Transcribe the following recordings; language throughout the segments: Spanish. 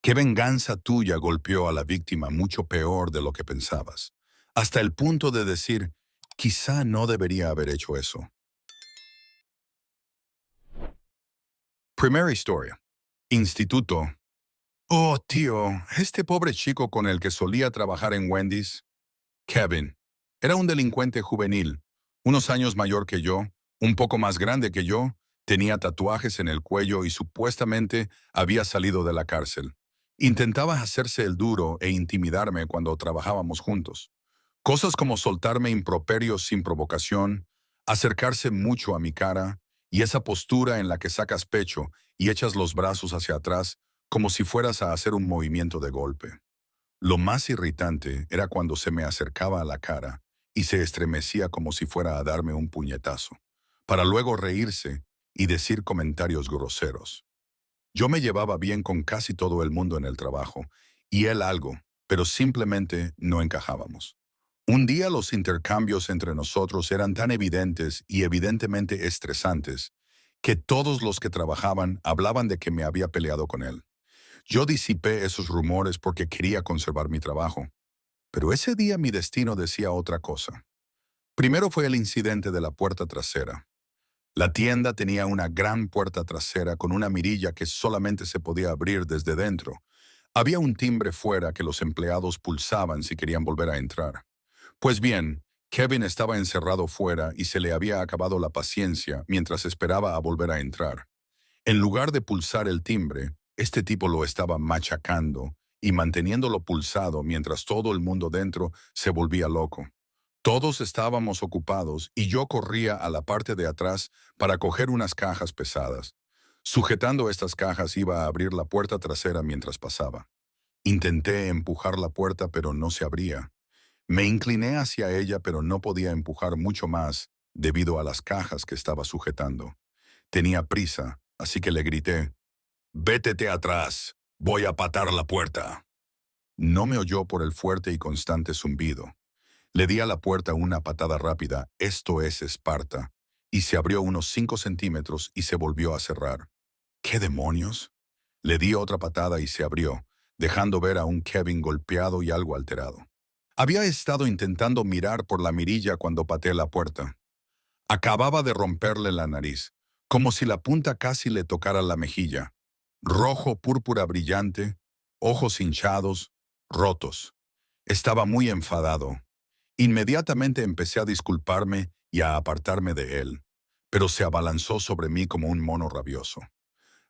¿Qué venganza tuya golpeó a la víctima mucho peor de lo que pensabas? Hasta el punto de decir, quizá no debería haber hecho eso. Primera historia. Instituto. Oh, tío, este pobre chico con el que solía trabajar en Wendy's, Kevin, era un delincuente juvenil, unos años mayor que yo, un poco más grande que yo, tenía tatuajes en el cuello y supuestamente había salido de la cárcel. Intentaba hacerse el duro e intimidarme cuando trabajábamos juntos. Cosas como soltarme improperios sin provocación, acercarse mucho a mi cara y esa postura en la que sacas pecho y echas los brazos hacia atrás como si fueras a hacer un movimiento de golpe. Lo más irritante era cuando se me acercaba a la cara y se estremecía como si fuera a darme un puñetazo, para luego reírse y decir comentarios groseros. Yo me llevaba bien con casi todo el mundo en el trabajo, y él algo, pero simplemente no encajábamos. Un día los intercambios entre nosotros eran tan evidentes y evidentemente estresantes, que todos los que trabajaban hablaban de que me había peleado con él. Yo disipé esos rumores porque quería conservar mi trabajo, pero ese día mi destino decía otra cosa. Primero fue el incidente de la puerta trasera. La tienda tenía una gran puerta trasera con una mirilla que solamente se podía abrir desde dentro. Había un timbre fuera que los empleados pulsaban si querían volver a entrar. Pues bien, Kevin estaba encerrado fuera y se le había acabado la paciencia mientras esperaba a volver a entrar. En lugar de pulsar el timbre, este tipo lo estaba machacando y manteniéndolo pulsado mientras todo el mundo dentro se volvía loco. Todos estábamos ocupados y yo corría a la parte de atrás para coger unas cajas pesadas. Sujetando estas cajas iba a abrir la puerta trasera mientras pasaba. Intenté empujar la puerta pero no se abría. Me incliné hacia ella pero no podía empujar mucho más debido a las cajas que estaba sujetando. Tenía prisa, así que le grité, «Vétete atrás, voy a patar la puerta». No me oyó por el fuerte y constante zumbido. Le di a la puerta una patada rápida, esto es Esparta, y se abrió unos 5 centímetros y se volvió a cerrar. ¿Qué demonios? Le di otra patada y se abrió, dejando ver a un Kevin golpeado y algo alterado. Había estado intentando mirar por la mirilla cuando pateé la puerta. Acababa de romperle la nariz, como si la punta casi le tocara la mejilla. Rojo púrpura brillante, ojos hinchados, rotos. Estaba muy enfadado. Inmediatamente empecé a disculparme y a apartarme de él, pero se abalanzó sobre mí como un mono rabioso.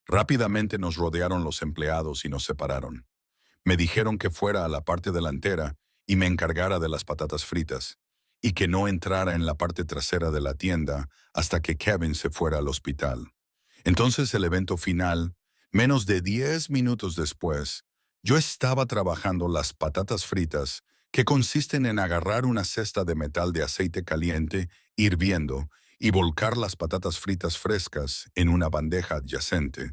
Rápidamente nos rodearon los empleados y nos separaron. Me dijeron que fuera a la parte delantera y me encargara de las patatas fritas, y que no entrara en la parte trasera de la tienda hasta que Kevin se fuera al hospital. Entonces el evento final, menos de 10 minutos después, yo estaba trabajando las patatas fritas, que consisten en agarrar una cesta de metal de aceite caliente, hirviendo, y volcar las patatas fritas frescas en una bandeja adyacente.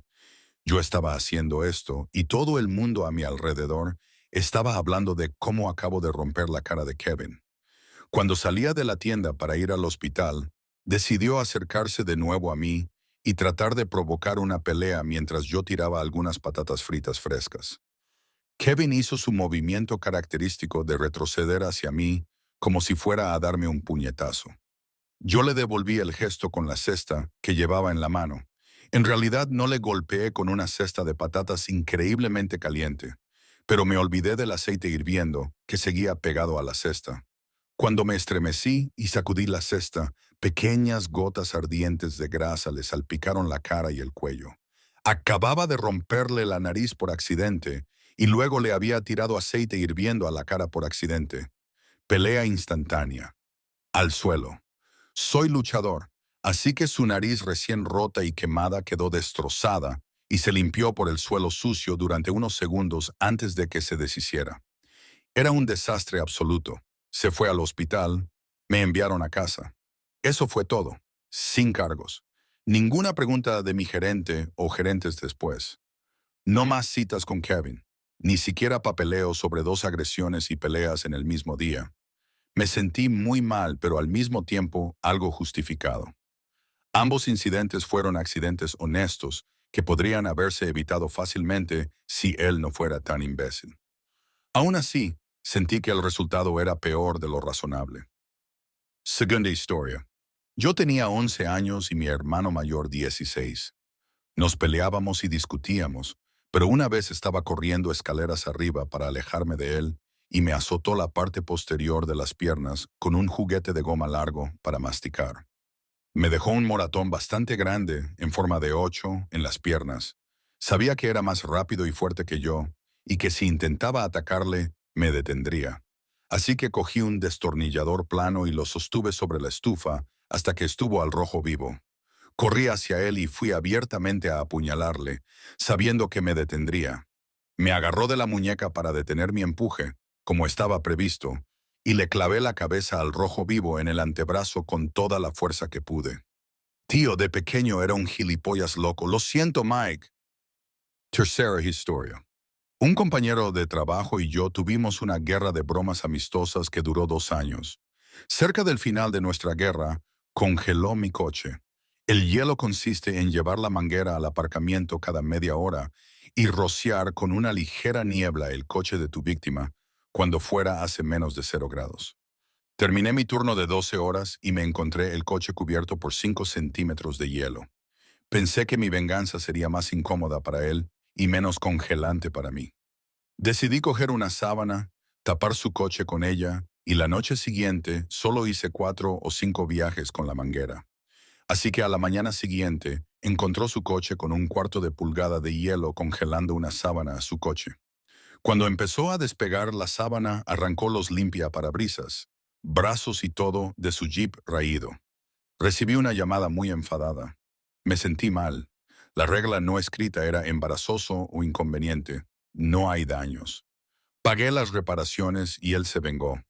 Yo estaba haciendo esto y todo el mundo a mi alrededor estaba hablando de cómo acabo de romper la cara de Kevin. Cuando salía de la tienda para ir al hospital, decidió acercarse de nuevo a mí y tratar de provocar una pelea mientras yo tiraba algunas patatas fritas frescas. Kevin hizo su movimiento característico de retroceder hacia mí como si fuera a darme un puñetazo. Yo le devolví el gesto con la cesta que llevaba en la mano. En realidad no le golpeé con una cesta de patatas increíblemente caliente, pero me olvidé del aceite hirviendo que seguía pegado a la cesta. Cuando me estremecí y sacudí la cesta, pequeñas gotas ardientes de grasa le salpicaron la cara y el cuello. Acababa de romperle la nariz por accidente y luego le había tirado aceite hirviendo a la cara por accidente. Pelea instantánea. Al suelo. Soy luchador, así que su nariz recién rota y quemada quedó destrozada y se limpió por el suelo sucio durante unos segundos antes de que se deshiciera. Era un desastre absoluto. Se fue al hospital, me enviaron a casa. Eso fue todo, sin cargos. Ninguna pregunta de mi gerente o gerentes después. No más citas con Kevin, ni siquiera papeleo sobre 2 agresiones y peleas en el mismo día. Me sentí muy mal, pero al mismo tiempo algo justificado. Ambos incidentes fueron accidentes honestos que podrían haberse evitado fácilmente si él no fuera tan imbécil. Aún así, sentí que el resultado era peor de lo razonable. Segunda historia. Yo tenía 11 años y mi hermano mayor 16. Nos peleábamos y discutíamos, pero una vez estaba corriendo escaleras arriba para alejarme de él y me azotó la parte posterior de las piernas con un juguete de goma largo para masticar. Me dejó un moratón bastante grande, en forma de 8, en las piernas. Sabía que era más rápido y fuerte que yo, y que si intentaba atacarle, me detendría. Así que cogí un destornillador plano y lo sostuve sobre la estufa hasta que estuvo al rojo vivo. Corrí hacia él y fui abiertamente a apuñalarle, sabiendo que me detendría. Me agarró de la muñeca para detener mi empuje, como estaba previsto, y le clavé la cabeza al rojo vivo en el antebrazo con toda la fuerza que pude. Tío, de pequeño era un gilipollas loco. Lo siento, Mike. Tercera historia. Un compañero de trabajo y yo tuvimos una guerra de bromas amistosas que duró 2 años. Cerca del final de nuestra guerra, congeló mi coche. El hielo consiste en llevar la manguera al aparcamiento cada media hora y rociar con una ligera niebla el coche de tu víctima cuando fuera hace menos de 0 grados. Terminé mi turno de 12 horas y me encontré el coche cubierto por 5 centímetros de hielo. Pensé que mi venganza sería más incómoda para él y menos congelante para mí. Decidí coger una sábana, tapar su coche con ella, y la noche siguiente solo hice 4 o 5 viajes con la manguera. Así que a la mañana siguiente encontró su coche con 1/4 de pulgada de hielo congelando una sábana a su coche. Cuando empezó a despegar la sábana, arrancó los limpiaparabrisas, brazos y todo de su Jeep raído. Recibí una llamada muy enfadada. Me sentí mal. La regla no escrita era embarazoso o inconveniente. No hay daños. Pagué las reparaciones y él se vengó.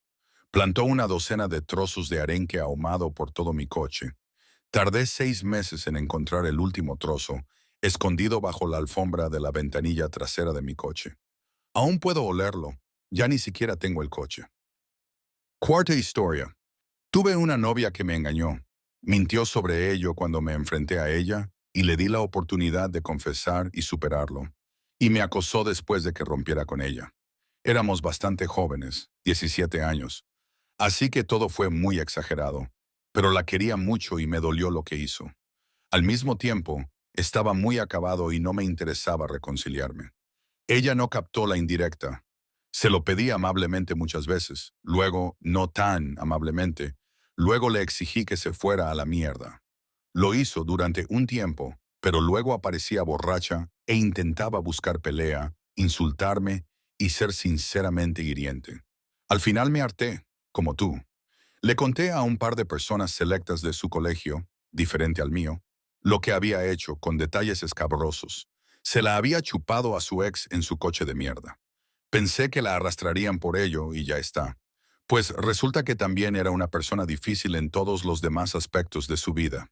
Plantó una docena de trozos de arenque ahumado por todo mi coche. Tardé 6 meses en encontrar el último trozo, escondido bajo la alfombra de la ventanilla trasera de mi coche. Aún puedo olerlo. Ya ni siquiera tengo el coche. Cuarta historia. Tuve una novia que me engañó. Mintió sobre ello cuando me enfrenté a ella y le di la oportunidad de confesar y superarlo. Y me acosó después de que rompiera con ella. Éramos bastante jóvenes, 17 años. Así que todo fue muy exagerado. Pero la quería mucho y me dolió lo que hizo. Al mismo tiempo, estaba muy acabado y no me interesaba reconciliarme. Ella no captó la indirecta. Se lo pedí amablemente muchas veces, luego no tan amablemente, luego le exigí que se fuera a la mierda. Lo hizo durante un tiempo, pero luego aparecía borracha e intentaba buscar pelea, insultarme y ser sinceramente hiriente. Al final me harté, como tú. Le conté a un par de personas selectas de su colegio, diferente al mío, lo que había hecho con detalles escabrosos. Se la había chupado a su ex en su coche de mierda. Pensé que la arrastrarían por ello y ya está. Pues resulta que también era una persona difícil en todos los demás aspectos de su vida.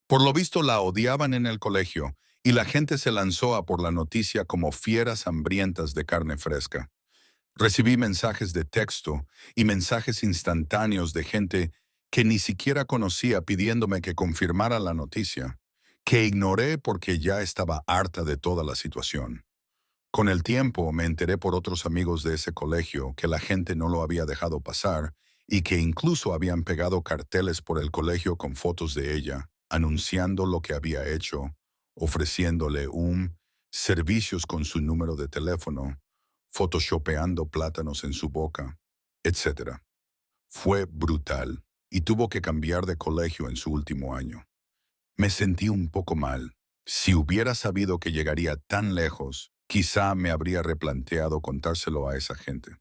Por lo visto la odiaban en el colegio y la gente se lanzó a por la noticia como fieras hambrientas de carne fresca. Recibí mensajes de texto y mensajes instantáneos de gente que ni siquiera conocía pidiéndome que confirmara la noticia, que ignoré porque ya estaba harta de toda la situación. Con el tiempo me enteré por otros amigos de ese colegio que la gente no lo había dejado pasar y que incluso habían pegado carteles por el colegio con fotos de ella, anunciando lo que había hecho, ofreciéndole servicios con su número de teléfono, photoshopeando plátanos en su boca, etc. Fue brutal y tuvo que cambiar de colegio en su último año. Me sentí un poco mal. Si hubiera sabido que llegaría tan lejos, quizá me habría replanteado contárselo a esa gente.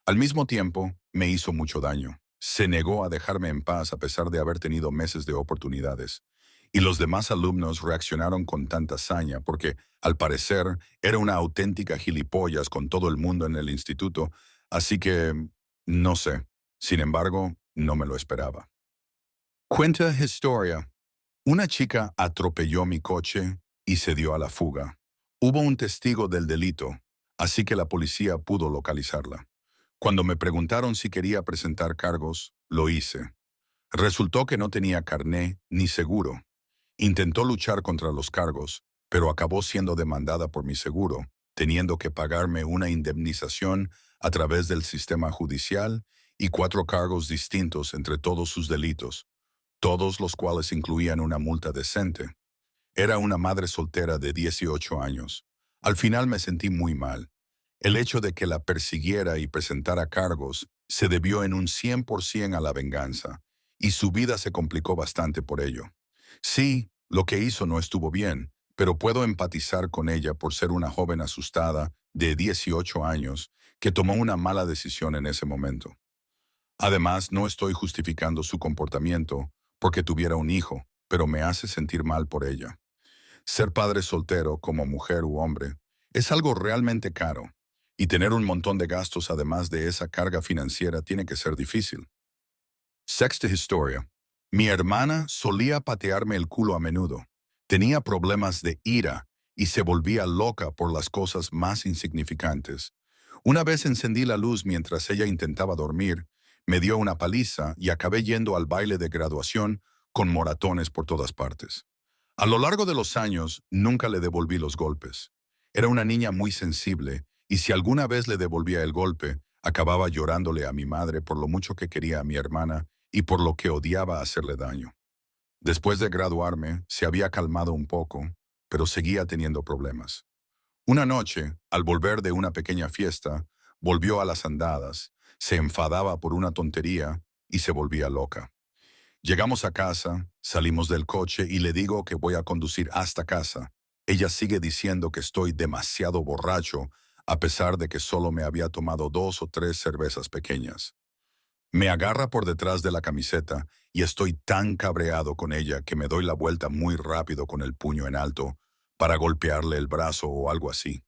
Al mismo tiempo, me hizo mucho daño. Se negó a dejarme en paz a pesar de haber tenido meses de oportunidades. Y los demás alumnos reaccionaron con tanta saña porque, al parecer, era una auténtica gilipollas con todo el mundo en el instituto, así que, no sé. Sin embargo, no me lo esperaba. Cuenta historia. Una chica atropelló mi coche y se dio a la fuga. Hubo un testigo del delito, así que la policía pudo localizarla. Cuando me preguntaron si quería presentar cargos, lo hice. Resultó que no tenía carné ni seguro. Intentó luchar contra los cargos, pero acabó siendo demandada por mi seguro, teniendo que pagarme una indemnización a través del sistema judicial y 4 cargos distintos entre todos sus delitos, todos los cuales incluían una multa decente. Era una madre soltera de 18 años. Al final me sentí muy mal. El hecho de que la persiguiera y presentara cargos se debió en un 100% a la venganza, y su vida se complicó bastante por ello. Sí, lo que hizo no estuvo bien, pero puedo empatizar con ella por ser una joven asustada de 18 años que tomó una mala decisión en ese momento. Además, no estoy justificando su comportamiento porque tuviera un hijo, pero me hace sentir mal por ella. Ser padre soltero, como mujer u hombre, es algo realmente caro, y tener un montón de gastos además de esa carga financiera tiene que ser difícil. Sexta historia. Mi hermana solía patearme el culo a menudo. Tenía problemas de ira y se volvía loca por las cosas más insignificantes. Una vez encendí la luz mientras ella intentaba dormir, me dio una paliza y acabé yendo al baile de graduación con moratones por todas partes. A lo largo de los años, nunca le devolví los golpes. Era una niña muy sensible, y si alguna vez le devolvía el golpe, acababa llorándole a mi madre por lo mucho que quería a mi hermana y por lo que odiaba hacerle daño. Después de graduarme, se había calmado un poco, pero seguía teniendo problemas. Una noche, al volver de una pequeña fiesta, volvió a las andadas, se enfadaba por una tontería y se volvía loca. Llegamos a casa, salimos del coche y le digo que voy a conducir hasta casa. Ella sigue diciendo que estoy demasiado borracho, a pesar de que solo me había tomado 2 o 3 cervezas pequeñas. Me agarra por detrás de la camiseta y estoy tan cabreado con ella que me doy la vuelta muy rápido con el puño en alto para golpearle el brazo o algo así.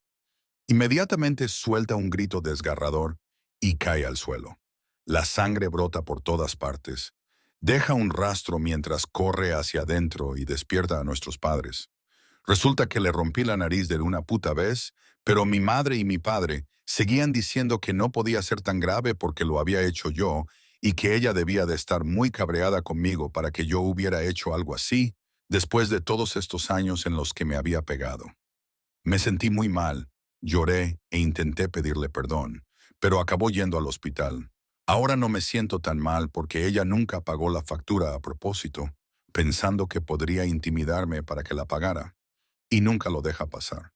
Inmediatamente suelta un grito desgarrador y cae al suelo. La sangre brota por todas partes. Deja un rastro mientras corre hacia adentro y despierta a nuestros padres. Resulta que le rompí la nariz de una puta vez, pero mi madre y mi padre seguían diciendo que no podía ser tan grave porque lo había hecho yo y que ella debía de estar muy cabreada conmigo para que yo hubiera hecho algo así después de todos estos años en los que me había pegado. Me sentí muy mal, lloré e intenté pedirle perdón, pero acabó yendo al hospital. Ahora no me siento tan mal porque ella nunca pagó la factura a propósito, pensando que podría intimidarme para que la pagara, y nunca lo deja pasar.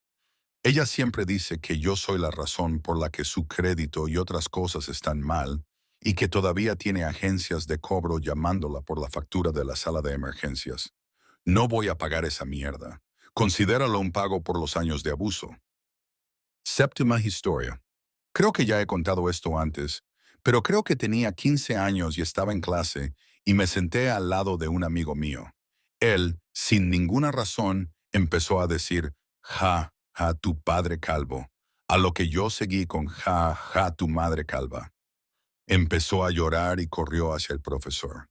Ella siempre dice que yo soy la razón por la que su crédito y otras cosas están mal, y que todavía tiene agencias de cobro llamándola por la factura de la sala de emergencias. No voy a pagar esa mierda. Considéralo un pago por los años de abuso. Séptima historia. Creo que ya he contado esto antes, pero creo que tenía 15 años y estaba en clase y me senté al lado de un amigo mío. Él, sin ninguna razón, empezó a decir, ja, ja, tu padre calvo, a lo que yo seguí con ja, ja, tu madre calva. Empezó a llorar y corrió hacia el profesor.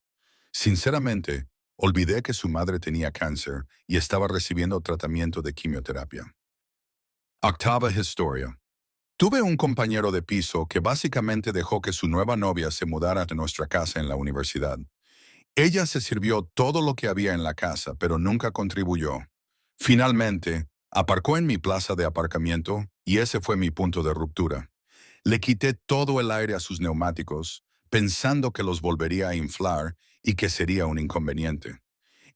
Sinceramente, olvidé que su madre tenía cáncer y estaba recibiendo tratamiento de quimioterapia. Octava historia. Tuve un compañero de piso que básicamente dejó que su nueva novia se mudara a nuestra casa en la universidad. Ella se sirvió todo lo que había en la casa, pero nunca contribuyó. Finalmente, aparcó en mi plaza de aparcamiento y ese fue mi punto de ruptura. Le quité todo el aire a sus neumáticos, pensando que los volvería a inflar y que sería un inconveniente.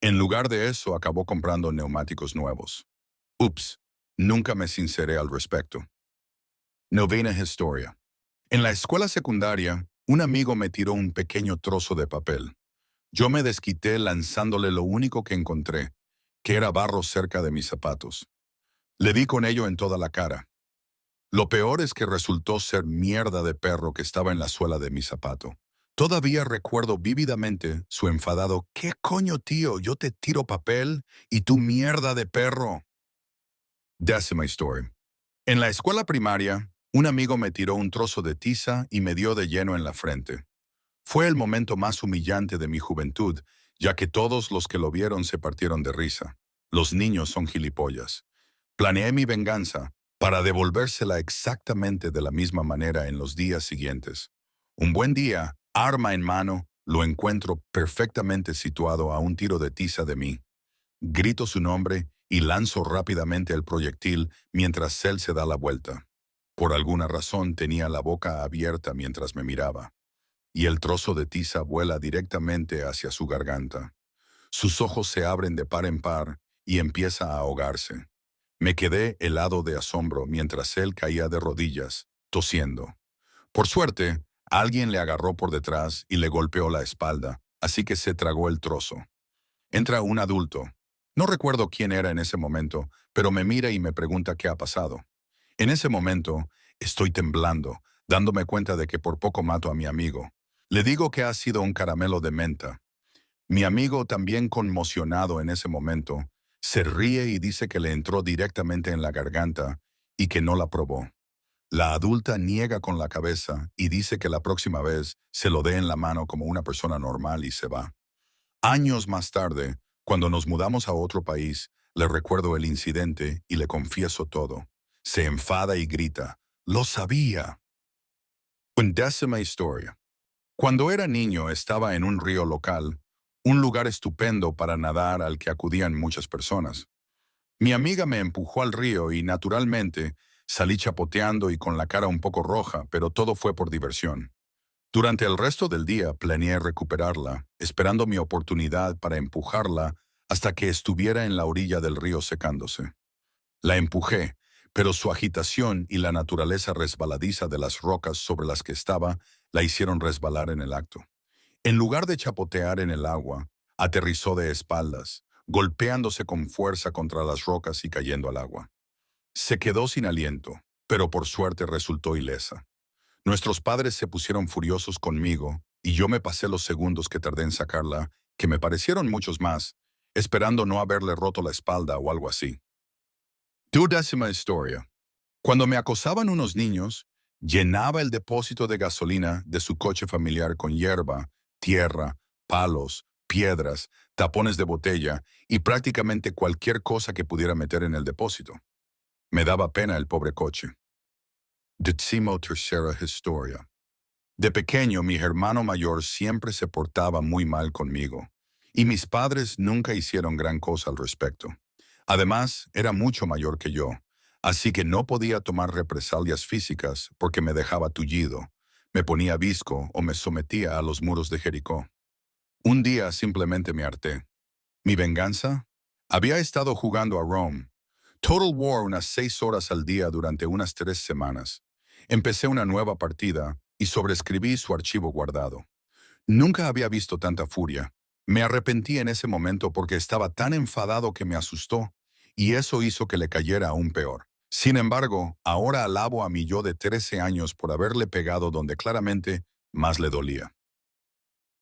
En lugar de eso, acabó comprando neumáticos nuevos. Ups, nunca me sinceré al respecto. Novena historia. En la escuela secundaria, un amigo me tiró un pequeño trozo de papel. Yo me desquité lanzándole lo único que encontré, que era barro cerca de mis zapatos. Le di con ello en toda la cara. Lo peor es que resultó ser mierda de perro que estaba en la suela de mi zapato. Todavía recuerdo vívidamente su enfadado, ¿qué coño, tío? Yo te tiro papel y tú mierda de perro. Décima historia. En la escuela primaria, un amigo me tiró un trozo de tiza y me dio de lleno en la frente. Fue el momento más humillante de mi juventud, ya que todos los que lo vieron se partieron de risa. Los niños son gilipollas. Planeé mi venganza para devolvérsela exactamente de la misma manera en los días siguientes. Un buen día, arma en mano, lo encuentro perfectamente situado a un tiro de tiza de mí. Grito su nombre y lanzo rápidamente el proyectil mientras él se da la vuelta. Por alguna razón tenía la boca abierta mientras me miraba, y el trozo de tiza vuela directamente hacia su garganta. Sus ojos se abren de par en par y empieza a ahogarse. Me quedé helado de asombro mientras él caía de rodillas, tosiendo. Por suerte, alguien le agarró por detrás y le golpeó la espalda, así que se tragó el trozo. Entra un adulto. No recuerdo quién era en ese momento, pero me mira y me pregunta qué ha pasado. En ese momento, estoy temblando, dándome cuenta de que por poco mato a mi amigo. Le digo que ha sido un caramelo de menta. Mi amigo, también conmocionado en ese momento, se ríe y dice que le entró directamente en la garganta y que no la probó. La adulta niega con la cabeza y dice que la próxima vez se lo dé en la mano como una persona normal y se va. Años más tarde, cuando nos mudamos a otro país, le recuerdo el incidente y le confieso todo. Se enfada y grita, ¡lo sabía! Undécima historia. Cuando era niño estaba en un río local, un lugar estupendo para nadar al que acudían muchas personas. Mi amiga me empujó al río y, naturalmente, salí chapoteando y con la cara un poco roja, pero todo fue por diversión. Durante el resto del día planeé recuperarla, esperando mi oportunidad para empujarla hasta que estuviera en la orilla del río secándose. La empujé, pero su agitación y la naturaleza resbaladiza de las rocas sobre las que estaba la hicieron resbalar en el acto. En lugar de chapotear en el agua, aterrizó de espaldas, golpeándose con fuerza contra las rocas y cayendo al agua. Se quedó sin aliento, pero por suerte resultó ilesa. Nuestros padres se pusieron furiosos conmigo y yo me pasé los segundos que tardé en sacarla, que me parecieron muchos más, esperando no haberle roto la espalda o algo así. 12ª historia. Cuando me acosaban unos niños, llenaba el depósito de gasolina de su coche familiar con hierba, tierra, palos, piedras, tapones de botella y prácticamente cualquier cosa que pudiera meter en el depósito. Me daba pena el pobre coche. 13ª historia. De pequeño, mi hermano mayor siempre se portaba muy mal conmigo, y mis padres nunca hicieron gran cosa al respecto. Además, era mucho mayor que yo, así que no podía tomar represalias físicas porque me dejaba tullido, me ponía visco o me sometía a los muros de Jericó. Un día simplemente me harté. ¿Mi venganza? Había estado jugando a Rome. Total War unas 6 horas al día durante unas 3 semanas. Empecé una nueva partida y sobreescribí su archivo guardado. Nunca había visto tanta furia. Me arrepentí en ese momento porque estaba tan enfadado que me asustó, y eso hizo que le cayera aún peor. Sin embargo, ahora alabo a mi yo de 13 años por haberle pegado donde claramente más le dolía.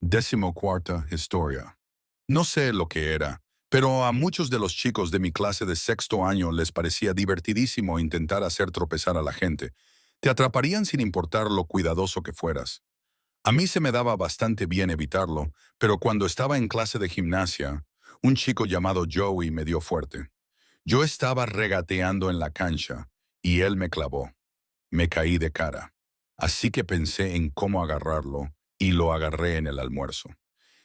14ª historia. No sé lo que era, pero a muchos de los chicos de mi clase de sexto año les parecía divertidísimo intentar hacer tropezar a la gente. Te atraparían sin importar lo cuidadoso que fueras. A mí se me daba bastante bien evitarlo, pero cuando estaba en clase de gimnasia, un chico llamado Joey me dio fuerte. Yo estaba regateando en la cancha y él me clavó. Me caí de cara. Así que pensé en cómo agarrarlo y lo agarré en el almuerzo.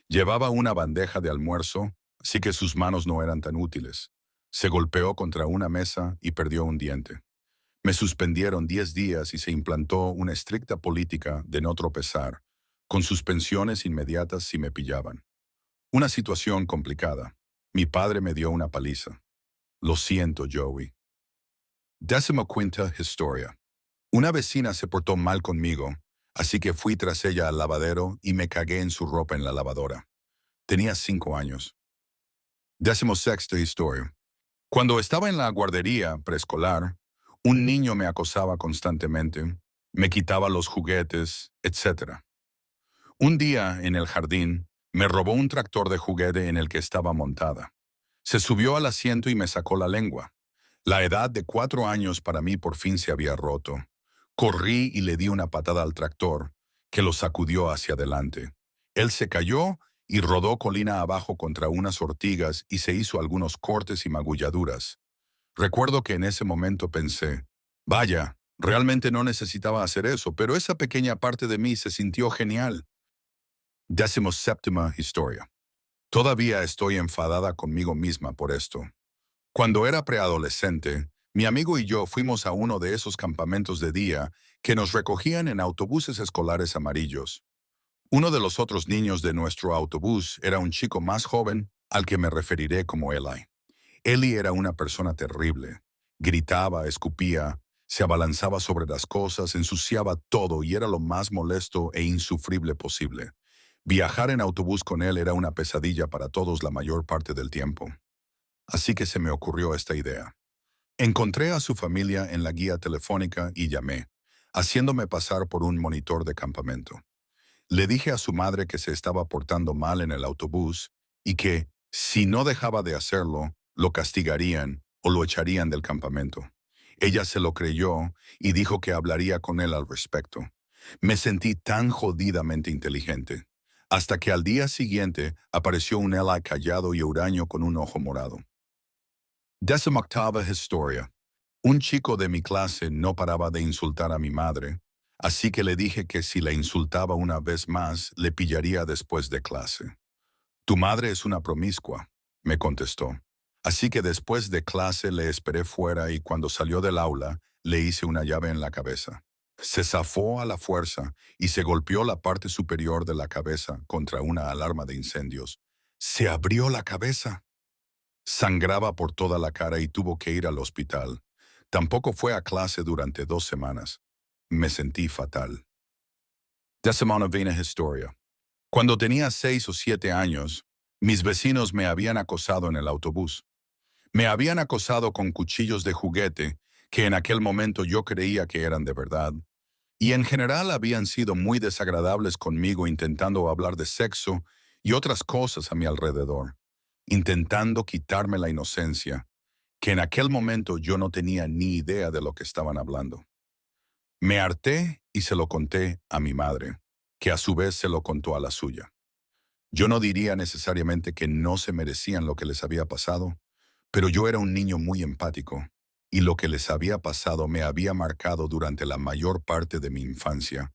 Llevaba una bandeja de almuerzo, así que sus manos no eran tan útiles. Se golpeó contra una mesa y perdió un diente. Me suspendieron 10 días y se implantó una estricta política de no tropezar, con suspensiones inmediatas si me pillaban. Una situación complicada. Mi padre me dio una paliza. Lo siento, Joey. 15ª historia. Una vecina se portó mal conmigo, así que fui tras ella al lavadero y me cagué en su ropa en la lavadora. Tenía 5 años. 16ª historia. Cuando estaba en la guardería preescolar, un niño me acosaba constantemente, me quitaba los juguetes, etc. Un día, en el jardín, me robó un tractor de juguete en el que estaba montada. Se subió al asiento y me sacó la lengua. La edad de 4 años para mí por fin se había roto. Corrí y le di una patada al tractor, que lo sacudió hacia adelante. Él se cayó y rodó colina abajo contra unas ortigas y se hizo algunos cortes y magulladuras. Recuerdo que en ese momento pensé, vaya, realmente no necesitaba hacer eso, pero esa pequeña parte de mí se sintió genial. 17ª historia. Todavía estoy enfadada conmigo misma por esto. Cuando era preadolescente, mi amigo y yo fuimos a uno de esos campamentos de día que nos recogían en autobuses escolares amarillos. Uno de los otros niños de nuestro autobús era un chico más joven al que me referiré como Eli. Eli era una persona terrible. Gritaba, escupía, se abalanzaba sobre las cosas, ensuciaba todo y era lo más molesto e insufrible posible. Viajar en autobús con él era una pesadilla para todos la mayor parte del tiempo. Así que se me ocurrió esta idea. Encontré a su familia en la guía telefónica y llamé, haciéndome pasar por un monitor de campamento. Le dije a su madre que se estaba portando mal en el autobús y que, si no dejaba de hacerlo, lo castigarían o lo echarían del campamento. Ella se lo creyó y dijo que hablaría con él al respecto. Me sentí tan jodidamente inteligente, hasta que al día siguiente apareció un Eli callado y huraño con un ojo morado. 18ª historia. Un chico de mi clase no paraba de insultar a mi madre, así que le dije que si la insultaba una vez más, le pillaría después de clase. Tu madre es una promiscua, me contestó. Así que después de clase le esperé fuera y cuando salió del aula, le hice una llave en la cabeza. Se zafó a la fuerza y se golpeó la parte superior de la cabeza contra una alarma de incendios. Se abrió la cabeza. Sangraba por toda la cara y tuvo que ir al hospital. Tampoco fue a clase durante 2 semanas. Me sentí fatal. 19ª historia. Cuando tenía 6 o 7 años, mis vecinos me habían acosado en el autobús. Me habían acosado con cuchillos de juguete, que en aquel momento yo creía que eran de verdad, y en general habían sido muy desagradables conmigo intentando hablar de sexo y otras cosas a mi alrededor, intentando quitarme la inocencia, que en aquel momento yo no tenía ni idea de lo que estaban hablando. Me harté y se lo conté a mi madre, que a su vez se lo contó a la suya. Yo no diría necesariamente que no se merecían lo que les había pasado, pero yo era un niño muy empático, y lo que les había pasado me había marcado durante la mayor parte de mi infancia.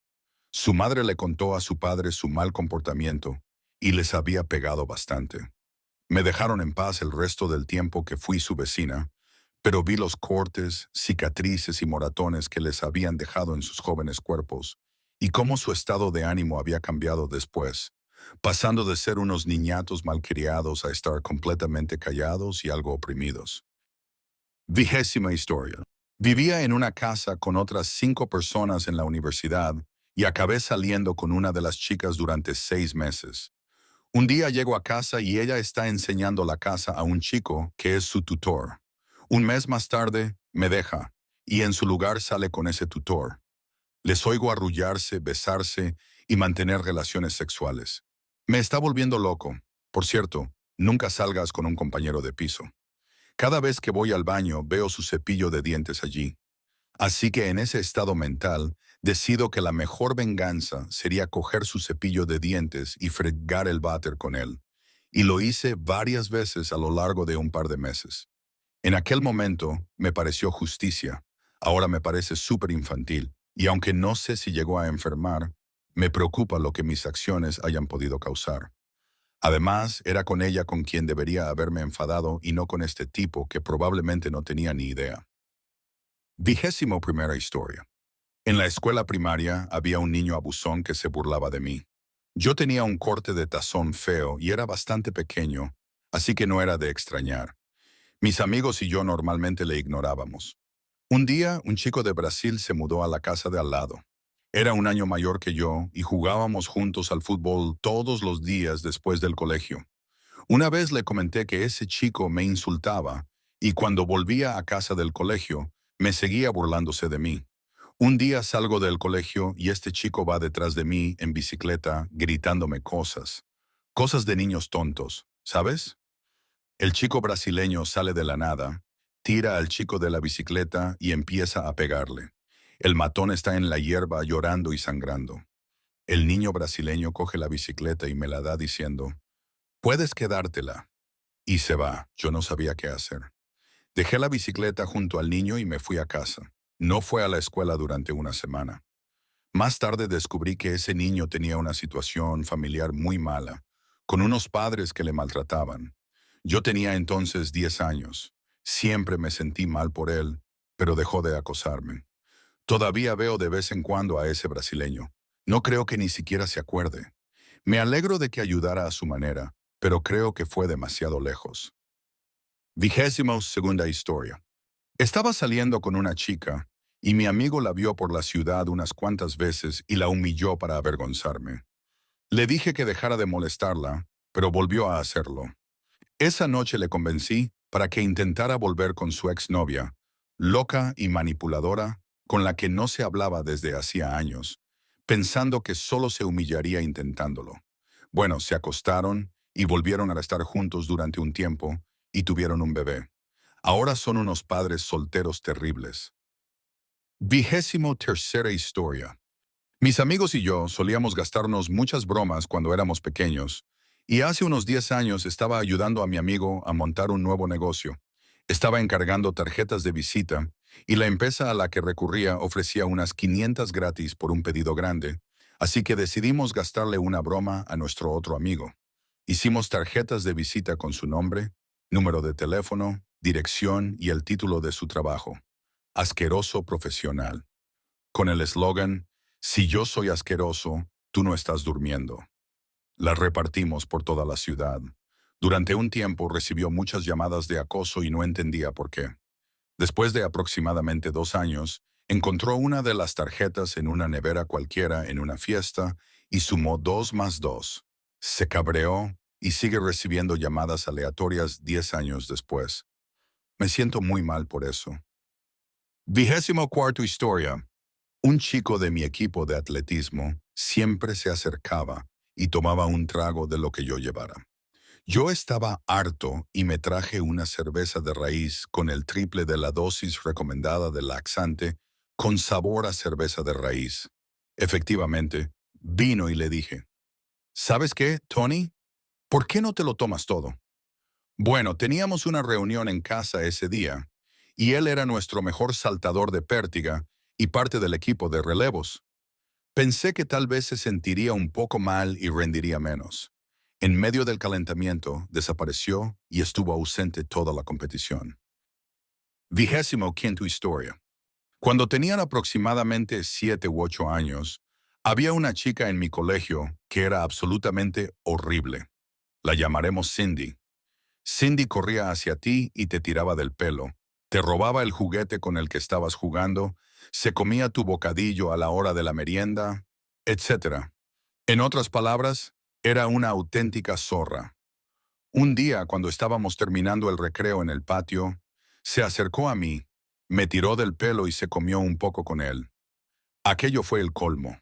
Su madre le contó a su padre su mal comportamiento, y les había pegado bastante. Me dejaron en paz el resto del tiempo que fui su vecina, pero vi los cortes, cicatrices y moratones que les habían dejado en sus jóvenes cuerpos, y cómo su estado de ánimo había cambiado después, pasando de ser unos niñatos malcriados a estar completamente callados y algo oprimidos. 20ª historia. Vivía en una casa con otras 5 personas en la universidad y acabé saliendo con una de las chicas durante 6 meses. Un día llego a casa y ella está enseñando la casa a un chico que es su tutor. Un mes más tarde, me deja, y en su lugar sale con ese tutor. Les oigo arrullarse, besarse y mantener relaciones sexuales. Me está volviendo loco. Por cierto, nunca salgas con un compañero de piso. Cada vez que voy al baño veo su cepillo de dientes allí. Así que en ese estado mental, decido que la mejor venganza sería coger su cepillo de dientes y fregar el váter con él. Y lo hice varias veces a lo largo de un par de meses. En aquel momento me pareció justicia, ahora me parece súper infantil, y aunque no sé si llegó a enfermar, me preocupa lo que mis acciones hayan podido causar. Además, era con ella con quien debería haberme enfadado y no con este tipo que probablemente no tenía ni idea. 21ª historia. En la escuela primaria había un niño abusón que se burlaba de mí. Yo tenía un corte de tazón feo y era bastante pequeño, así que no era de extrañar. Mis amigos y yo normalmente le ignorábamos. Un día, un chico de Brasil se mudó a la casa de al lado. Era un año mayor que yo y jugábamos juntos al fútbol todos los días después del colegio. Una vez le comenté que ese chico me insultaba y cuando volvía a casa del colegio, me seguía burlándose de mí. Un día salgo del colegio y este chico va detrás de mí en bicicleta gritándome cosas. Cosas de niños tontos, ¿sabes? El chico brasileño sale de la nada, tira al chico de la bicicleta y empieza a pegarle. El matón está en la hierba llorando y sangrando. El niño brasileño coge la bicicleta y me la da diciendo, «Puedes quedártela». Y se va, yo no sabía qué hacer. Dejé la bicicleta junto al niño y me fui a casa. No fue a la escuela durante una semana. Más tarde descubrí que ese niño tenía una situación familiar muy mala, con unos padres que le maltrataban. Yo tenía entonces 10 años. Siempre me sentí mal por él, pero dejó de acosarme. Todavía veo de vez en cuando a ese brasileño. No creo que ni siquiera se acuerde. Me alegro de que ayudara a su manera, pero creo que fue demasiado lejos. 22ª historia. Estaba saliendo con una chica, y mi amigo la vio por la ciudad unas cuantas veces y la humilló para avergonzarme. Le dije que dejara de molestarla, pero volvió a hacerlo. Esa noche le convencí para que intentara volver con su exnovia, loca y manipuladora, con la que no se hablaba desde hacía años, pensando que solo se humillaría intentándolo. Bueno, se acostaron y volvieron a estar juntos durante un tiempo y tuvieron un bebé. Ahora son unos padres solteros terribles. 23ª historia. Mis amigos y yo solíamos gastarnos muchas bromas cuando éramos pequeños, y hace unos 10 años estaba ayudando a mi amigo a montar un nuevo negocio. Estaba encargando tarjetas de visita, y la empresa a la que recurría ofrecía unas 500 gratis por un pedido grande, así que decidimos gastarle una broma a nuestro otro amigo. Hicimos tarjetas de visita con su nombre, número de teléfono, dirección y el título de su trabajo. Asqueroso profesional. Con el eslogan, si yo soy asqueroso, tú no estás durmiendo. Las repartimos por toda la ciudad. Durante un tiempo recibió muchas llamadas de acoso y no entendía por qué. Después de aproximadamente 2 años, encontró una de las tarjetas en una nevera cualquiera en una fiesta y sumó 2 más 2. Se cabreó y sigue recibiendo llamadas aleatorias 10 años después. Me siento muy mal por eso. 24ª historia. Un chico de mi equipo de atletismo siempre se acercaba y tomaba un trago de lo que yo llevara. Yo estaba harto y me traje una cerveza de raíz con el triple de la dosis recomendada de laxante con sabor a cerveza de raíz. Efectivamente, vino y le dije, ¿sabes qué, Tony? ¿Por qué no te lo tomas todo? Bueno, teníamos una reunión en casa ese día, y él era nuestro mejor saltador de pértiga y parte del equipo de relevos. Pensé que tal vez se sentiría un poco mal y rendiría menos. En medio del calentamiento, desapareció y estuvo ausente toda la competición. 25ª historia. Cuando tenían aproximadamente 7 u 8 años, había una chica en mi colegio que era absolutamente horrible. La llamaremos Cindy. Cindy corría hacia ti y te tiraba del pelo, te robaba el juguete con el que estabas jugando, se comía tu bocadillo a la hora de la merienda, etc. En otras palabras, era una auténtica zorra. Un día, cuando estábamos terminando el recreo en el patio, se acercó a mí, me tiró del pelo y se comió un poco con él. Aquello fue el colmo.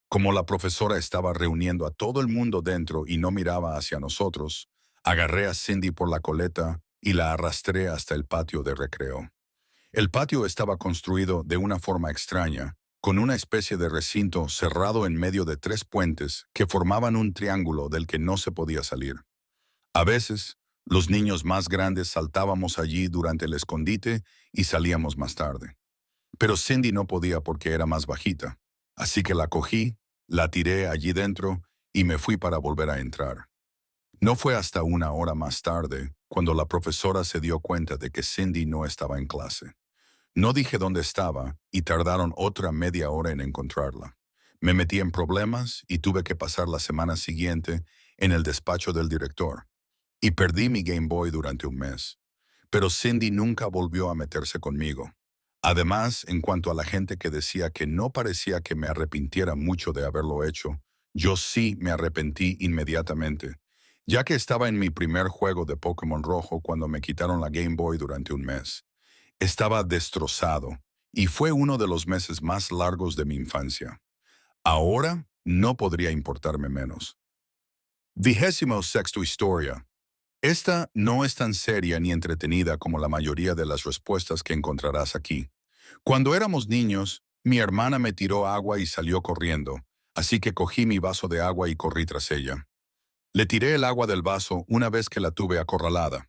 Como la profesora estaba reuniendo a todo el mundo dentro y no miraba hacia nosotros, agarré a Cindy por la coleta y la arrastré hasta el patio de recreo. El patio estaba construido de una forma extraña, con una especie de recinto cerrado en medio de 3 puentes que formaban un triángulo del que no se podía salir. A veces, los niños más grandes saltábamos allí durante el escondite y salíamos más tarde. Pero Cindy no podía porque era más bajita, así que la cogí, la tiré allí dentro y me fui para volver a entrar. No fue hasta una hora más tarde cuando la profesora se dio cuenta de que Cindy no estaba en clase. No dije dónde estaba y tardaron otra media hora en encontrarla. Me metí en problemas y tuve que pasar la semana siguiente en el despacho del director. Y perdí mi Game Boy durante un mes. Pero Cindy nunca volvió a meterse conmigo. Además, en cuanto a la gente que decía que no parecía que me arrepintiera mucho de haberlo hecho, yo sí me arrepentí inmediatamente, ya que estaba en mi primer juego de Pokémon Rojo cuando me quitaron la Game Boy durante un mes. Estaba destrozado, y fue uno de los meses más largos de mi infancia. Ahora no podría importarme menos. 26ª historia. Esta no es tan seria ni entretenida como la mayoría de las respuestas que encontrarás aquí. Cuando éramos niños, mi hermana me tiró agua y salió corriendo, así que cogí mi vaso de agua y corrí tras ella. Le tiré el agua del vaso una vez que la tuve acorralada.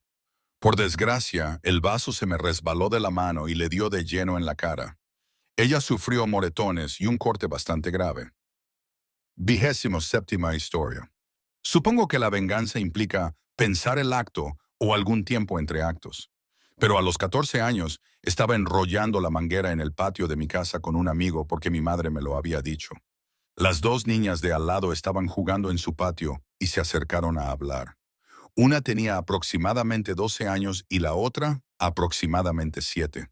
Por desgracia, el vaso se me resbaló de la mano y le dio de lleno en la cara. Ella sufrió moretones y un corte bastante grave. 27ª historia. Supongo que la venganza implica pensar el acto o algún tiempo entre actos. Pero a los 14 años estaba enrollando la manguera en el patio de mi casa con un amigo porque mi madre me lo había dicho. Las dos niñas de al lado estaban jugando en su patio y se acercaron a hablar. Una tenía aproximadamente 12 años y la otra aproximadamente 7.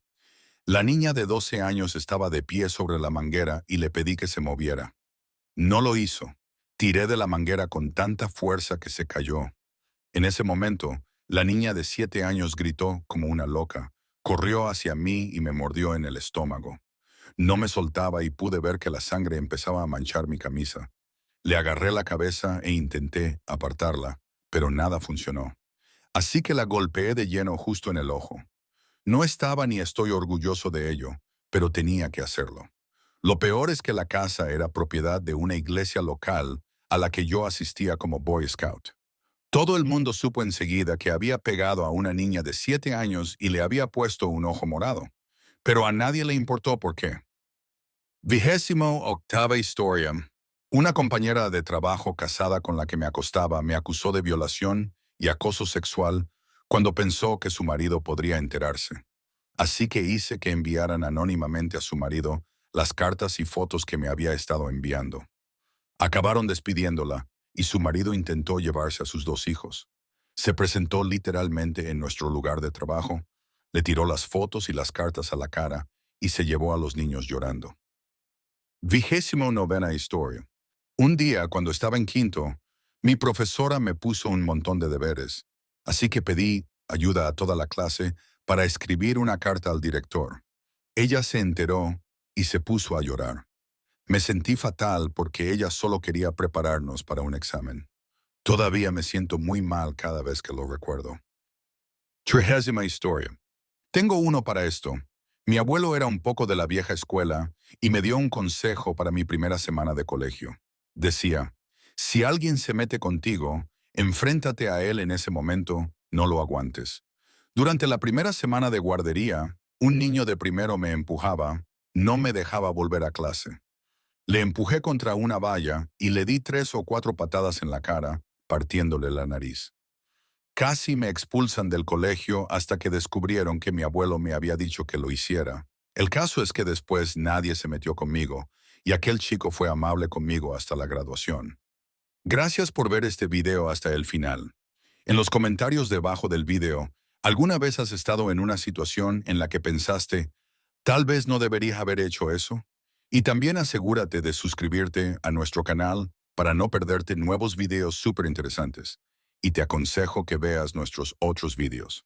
La niña de 12 años estaba de pie sobre la manguera y le pedí que se moviera. No lo hizo. Tiré de la manguera con tanta fuerza que se cayó. En ese momento, la niña de 7 años gritó como una loca, corrió hacia mí y me mordió en el estómago. No me soltaba y pude ver que la sangre empezaba a manchar mi camisa. Le agarré la cabeza e intenté apartarla, pero nada funcionó. Así que la golpeé de lleno justo en el ojo. No estaba ni estoy orgulloso de ello, pero tenía que hacerlo. Lo peor es que la casa era propiedad de una iglesia local a la que yo asistía como Boy Scout. Todo el mundo supo enseguida que había pegado a una niña de 7 años y le había puesto un ojo morado. Pero a nadie le importó por qué. 28ª historia. Una compañera de trabajo casada con la que me acostaba me acusó de violación y acoso sexual cuando pensó que su marido podría enterarse. Así que hice que enviaran anónimamente a su marido las cartas y fotos que me había estado enviando. Acabaron despidiéndola y su marido intentó llevarse a sus 2 hijos. Se presentó literalmente en nuestro lugar de trabajo, le tiró las fotos y las cartas a la cara y se llevó a los niños llorando. 29ª historia. Un día, cuando estaba en quinto, mi profesora me puso un montón de deberes, así que pedí ayuda a toda la clase para escribir una carta al director. Ella se enteró y se puso a llorar. Me sentí fatal porque ella solo quería prepararnos para un examen. Todavía me siento muy mal cada vez que lo recuerdo. 30ª historia. Tengo uno para esto. Mi abuelo era un poco de la vieja escuela y me dio un consejo para mi primera semana de colegio. Decía, si alguien se mete contigo, enfréntate a él en ese momento, no lo aguantes. Durante la primera semana de guardería, un niño de primero me empujaba, no me dejaba volver a clase. Le empujé contra una valla y le di 3 o 4 patadas en la cara, partiéndole la nariz. Casi me expulsan del colegio hasta que descubrieron que mi abuelo me había dicho que lo hiciera. El caso es que después nadie se metió conmigo y aquel chico fue amable conmigo hasta la graduación. Gracias por ver este video hasta el final. En los comentarios debajo del video, ¿alguna vez has estado en una situación en la que pensaste, tal vez no debería haber hecho eso? Y también asegúrate de suscribirte a nuestro canal para no perderte nuevos videos súper interesantes. Y te aconsejo que veas nuestros otros videos.